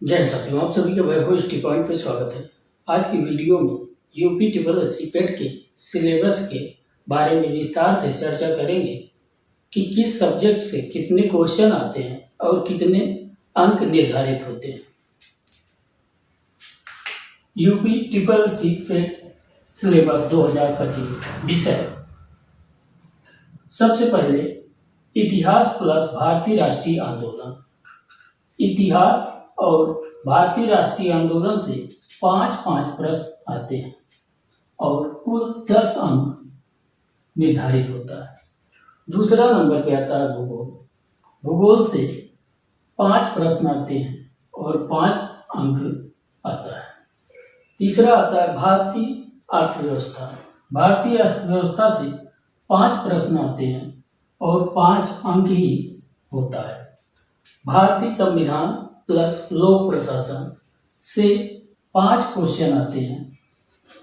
जय साथियों, आप सभी का वैभव स्टडी पॉइंट पे स्वागत है। आज की वीडियो में यूपी ट्रिपल एस पेट के सिलेबस के बारे में विस्तार से चर्चा करेंगे कि किस सब्जेक्ट से कितने क्वेश्चन आते हैं और कितने अंक निर्धारित होते हैं। यूपी ट्रिपल एस पेट सिलेबस 2025 विषय सबसे पहले इतिहास प्लस भारतीय राष्ट्रीय आंदोलन। इतिहास और भारतीय राष्ट्रीय आंदोलन से 5-5 प्रश्न आते हैं और कुल 10 अंक निर्धारित होता है। दूसरा नंबर पे आता है भूगोल। भूगोल से 5 प्रश्न आते हैं और 5 अंक आता है। तीसरा आता है भारतीय अर्थव्यवस्था। भारतीय अर्थव्यवस्था से 5 प्रश्न आते हैं और 5 अंक ही होता है। भारतीय संविधान प्लस लोक प्रशासन से 5 क्वेश्चन आते हैं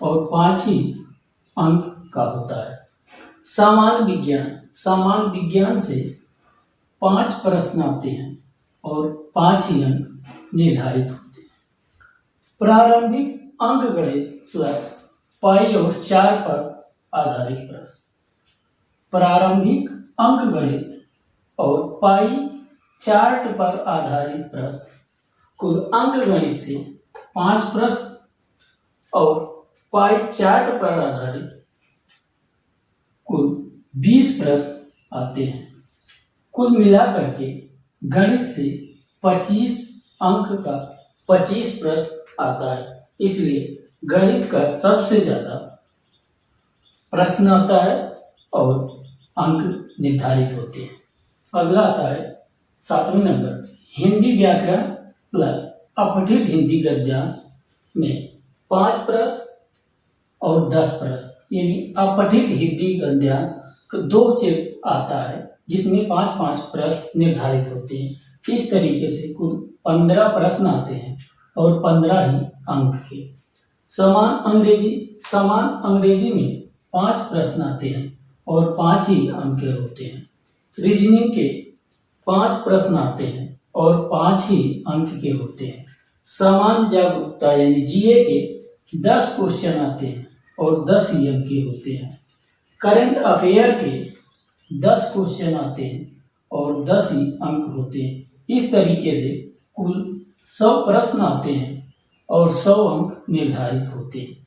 और 5 ही अंक का होता है। सामान्य विज्ञान से 5 प्रश्न आते हैं और 5 ही अंक निर्धारित होते हैं। प्रारंभिक अंकगणित प्लस पाई और 4 पर आधारित प्रश्न। प्रारंभिक अंकगणित और पाई चार्ट पर आधारित प्रश्न। कुल अंकगणित से 5 प्रश्न और पाई चार्ट पर आधारित कुल 20 प्रश्न आते हैं। कुल मिलाकर के गणित से 25 अंक का 25 प्रश्न आता है, इसलिए गणित का सबसे ज्यादा प्रश्न आता है और अंक निर्धारित होते हैं। अगला आता है 7वें नंबर हिंदी व्याकरण प्लस अपठित हिंदी गद्यांश में 5 प्रश्न और 10 प्रश्न, यानी अपठित हिंदी गद्यांश 2 चेक आता है जिसमें 5-5 प्रश्न निर्धारित होते हैं। इस तरीके से कुल 15 प्रश्न आते हैं और 15 ही अंक के। समान अंग्रेजी में 5 प्रश्न आते हैं और 5 ही अंक के होते हैं। रीजनिंग के 5 प्रश्न आते हैं और 5 ही अंक के होते हैं। सामान्य जागरूकता यानी जीए के 10 क्वेश्चन आते हैं और 10 ही अंक के होते हैं। करंट अफेयर के 10 क्वेश्चन आते हैं और 10 ही अंक होते हैं। इस तरीके से कुल 100 प्रश्न आते हैं और 100 अंक निर्धारित होते हैं।